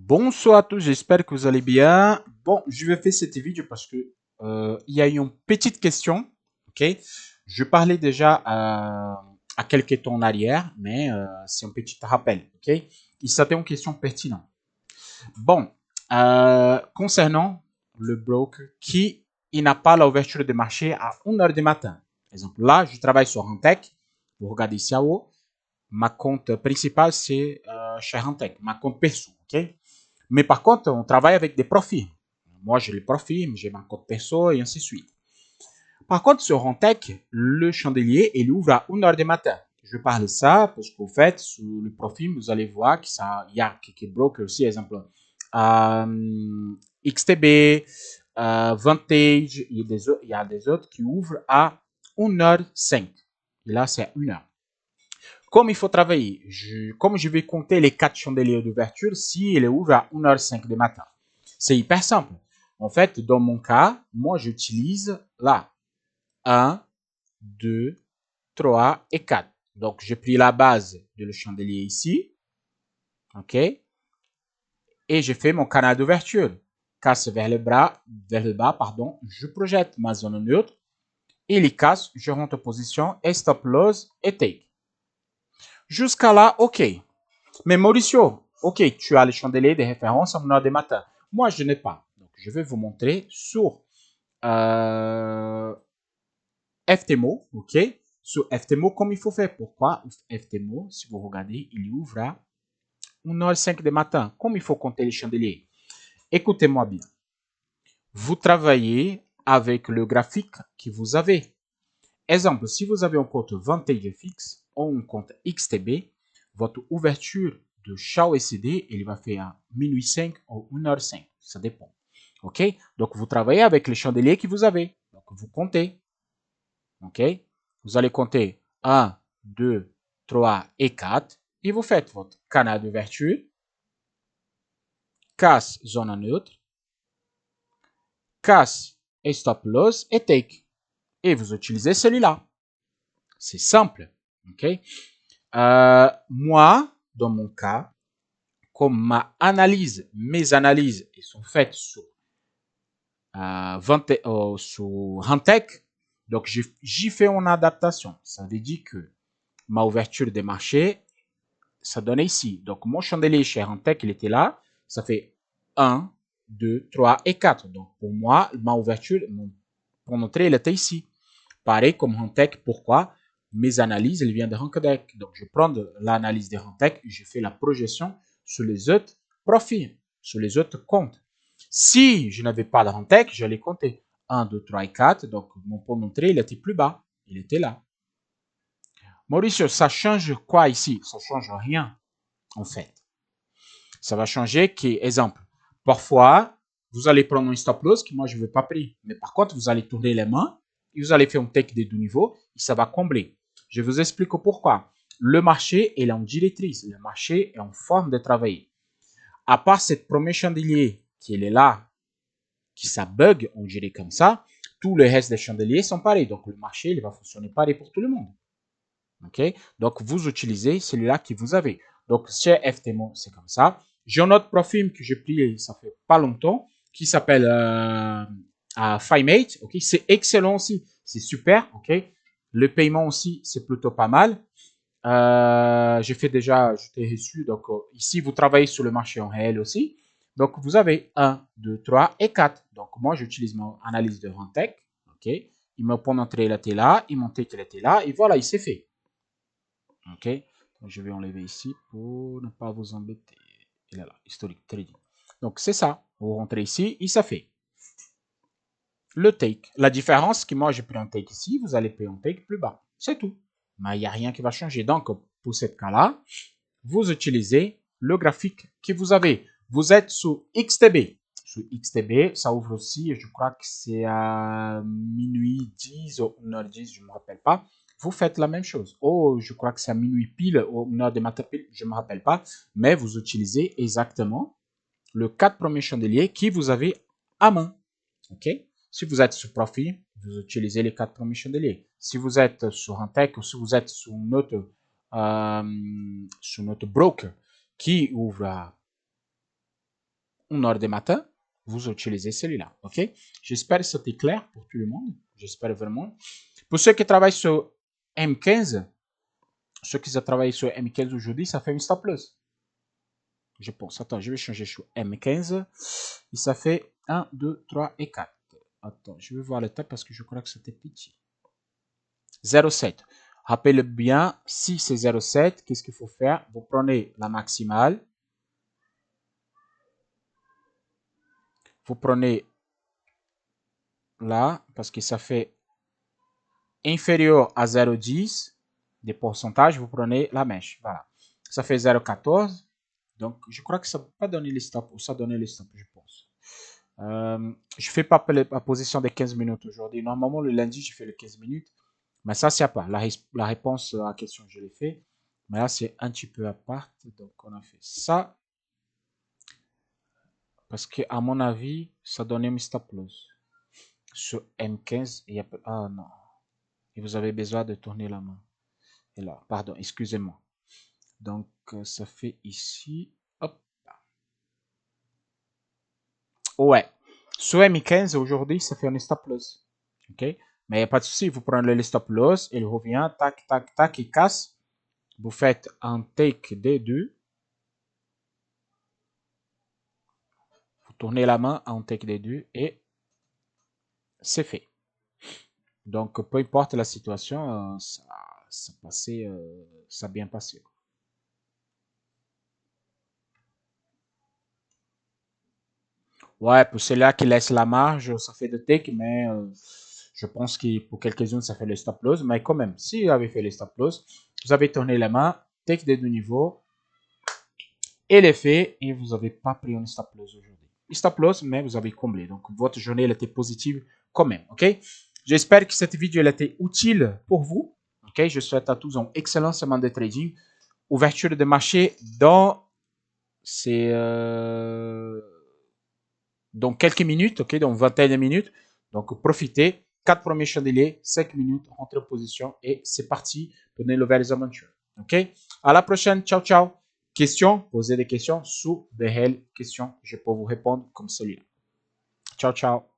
Bonsoir à tous, j'espère que vous allez bien. Bon, je vais faire cette vidéo parce que il y a une petite question, ok? Je parlais déjà à quelques temps en arrière, mais c'est un petit rappel, ok? Il s'agit une question pertinente. Bon, concernant le broker qui il n'a pas l'ouverture de marché à 1 heure du matin. Par exemple, là, je travaille sur Rentec. Vous regardez ici à haut. Ma compte principal, c'est chez Rentec, ma compte perso, ok? Mais par contre, on travaille avec des profils. Moi, j'ai les profils, j'ai mon compte perso et ainsi de suite. Par contre, sur Rentec, le chandelier, il ouvre à 1 heure du matin. Je parle de ça parce qu'au fait, sur le profil, vous allez voir qu'il y a quelques brokers aussi, exemple, XTB, Vantage, il y a des autres qui ouvrent à 1h05. Et là, c'est à 1 heure. Comme il faut travailler, comme je vais compter les 4 chandeliers d'ouverture, si il est ouvert à 1h05 du matin, c'est hyper simple. En fait, dans mon cas, moi, j'utilise là 1, 2, 3 et 4. Donc, j'ai pris la base de le chandelier ici, ok, et j'ai fait mon canal d'ouverture. Casse vers le bas, pardon, je projette ma zone neutre, et les casse, je rentre en position et stop loss et take. Jusqu'à là, ok. Mais Mauricio, ok, tu as le chandelier de référence en heure des matins. Moi, je n'ai pas. Donc, je vais vous montrer sur FTMO, ok, sur FTMO comme il faut faire. Pourquoi FTMO, si vous regardez, il ouvre à 1h05 du matin. Comme il faut compter les chandeliers. Écoutez-moi bien. Vous travaillez avec le graphique que vous avez. Exemple, si vous avez un compte Vantage fixe ou un compte XTB, votre ouverture de chaque OSD, il va faire à minuit 5 ou 1h05. Ça dépend. OK? Donc, vous travaillez avec les chandeliers que vous avez. Donc, vous comptez. OK? Vous allez compter 1, 2, 3 et 4. Et vous faites votre canal d'ouverture, casse zone neutre, casse et stop loss et take. Et vous utilisez celui-là. C'est simple. OK? Moi, dans mon cas, comme mes analyses sont faites sur, sur Rentec, donc j'y fais une adaptation. Ça veut dire que ma ouverture des marchés, ça donnait ici. Donc mon chandelier chez Rentec, il était là. Ça fait 1, 2, 3 et 4. Donc pour moi, ma ouverture, mon entrée, elle était ici. Pareil comme Rentec, pourquoi? Mes analyses, elles viennent de Rentec. Donc, je prends l'analyse de Rentec et je fais la projection sur les autres profils, sur les autres comptes. Si je n'avais pas de Rentec, j'allais compter 1, 2, 3 et 4. Donc, mon point d'entrée, il était plus bas. Il était là. Mauricio, ça change quoi ici? Ça change rien, en fait. Ça va changer qui, exemple, parfois, vous allez prendre un stop loss que moi, je ne veux pas prendre. Mais par contre, vous allez tourner les mains et vous allez faire un take des deux niveaux et ça va combler. Je vous explique pourquoi. Le marché est en directrice. Le marché est en forme de travailler. À part cette première chandelier qui est là, qui ça bug, on dirait comme ça, tous les restes des chandeliers sont pareils. Donc, le marché, il va fonctionner pareil pour tout le monde. OK? Donc, vous utilisez celui-là que vous avez. Donc, chez FTMO, c'est comme ça. J'ai un autre profil que j'ai pris, ça fait pas longtemps, qui s'appelle FiMate. OK? C'est excellent aussi. C'est super. OK? Le paiement aussi, c'est plutôt pas mal. J'ai fait déjà, je t'ai reçu. Donc, ici, vous travaillez sur le marché en réel aussi. Donc, vous avez 1, 2, 3 et 4. Donc, moi, j'utilise mon analyse de Rentec. OK? Il me point d'entrée, il était là. Il montait, il était là. Et voilà, il s'est fait. OK? Donc, je vais enlever ici pour ne pas vous embêter. Il est là, historique trading. Donc, c'est ça. Vous rentrez ici et ça fait le take. La différence, que moi, j'ai pris un take ici, vous allez payer un take plus bas. C'est tout. Mais il n'y a rien qui va changer. Donc, pour ce cas-là, vous utilisez le graphique que vous avez. Vous êtes sous XTB. Sous XTB, ça ouvre aussi, je crois que c'est à minuit 10 ou 1h10, je ne me rappelle pas. Vous faites la même chose. Oh, je crois que c'est à minuit pile ou 1h de matin pile, je ne me rappelle pas. Mais vous utilisez exactement le 4 premiers chandeliers qui vous avez à main. OK? Si vous êtes sur profil, vous utilisez les 4 premiers chandeliers. Si vous êtes sur un tech ou si vous êtes sur notre broker qui ouvre à 1h du matin, vous utilisez celui-là. OK? J'espère que c'était clair pour tout le monde. J'espère vraiment. Pour ceux qui travaillent sur M15, ceux qui ont travaillé sur M15 aujourd'hui, ça fait une stop loss. Je pense. Attends, je vais changer sur M15. Et ça fait 1, 2, 3 et 4. Attends, je vais voir le temps parce que je crois que c'était petit. 0,7. Rappelez bien, si c'est 0,7, qu'est-ce qu'il faut faire? Vous prenez la maximale. Vous prenez là, parce que ça fait inférieur à 0,10 des pourcentages, vous prenez la mèche. Voilà. Ça fait 0,14. Donc, je crois que ça ne peut pas donner les stops, ou ça donner les stops, je pense. Je ne fais pas la position des 15 minutes aujourd'hui. Normalement, le lundi, je fais les 15 minutes. Mais ça, c'est à part. La réponse à la question, je l'ai fait. Mais là, c'est un petit peu à part. Donc, on a fait ça. Parce que, à mon avis, ça donnait un stop loss. Sur M15, il y a... Ah non. Et vous avez besoin de tourner la main. Et là, pardon, excusez-moi. Donc, ça fait ici. Hop. Ouais. Sur M15, aujourd'hui, ça fait un stop loss. OK? Mais il n'y a pas de souci. Vous prenez le stop loss, il revient, tac, tac, tac, il casse. Vous faites un take D2. Vous tournez la main en take D2 et c'est fait. Donc, peu importe la situation, ça a bien passé. Ouais, pour ceux-là qui laissent la marge, ça fait de take, mais je pense que pour quelques-unes, ça fait le stop loss. Mais quand même, si vous avez fait le stop loss, vous avez tourné la main, take des deux niveaux, et les fait, et vous n'avez pas pris un stop loss aujourd'hui. Stop loss, mais vous avez comblé. Donc, votre journée, elle était positive quand même. OK? J'espère que cette vidéo, elle a été utile pour vous. OK? Je souhaite à tous un excellent semaine de trading. Ouverture de marché dans quelques minutes, OK? Dans 21 minutes. Donc, profitez. 4 premiers chandeliers, 5 minutes, rentrez en position et c'est parti pour de nouvelles aventures. OK? À la prochaine. Ciao, ciao. Questions, posez des questions sous des réelles questions. Je peux vous répondre comme celui-là. Ciao, ciao.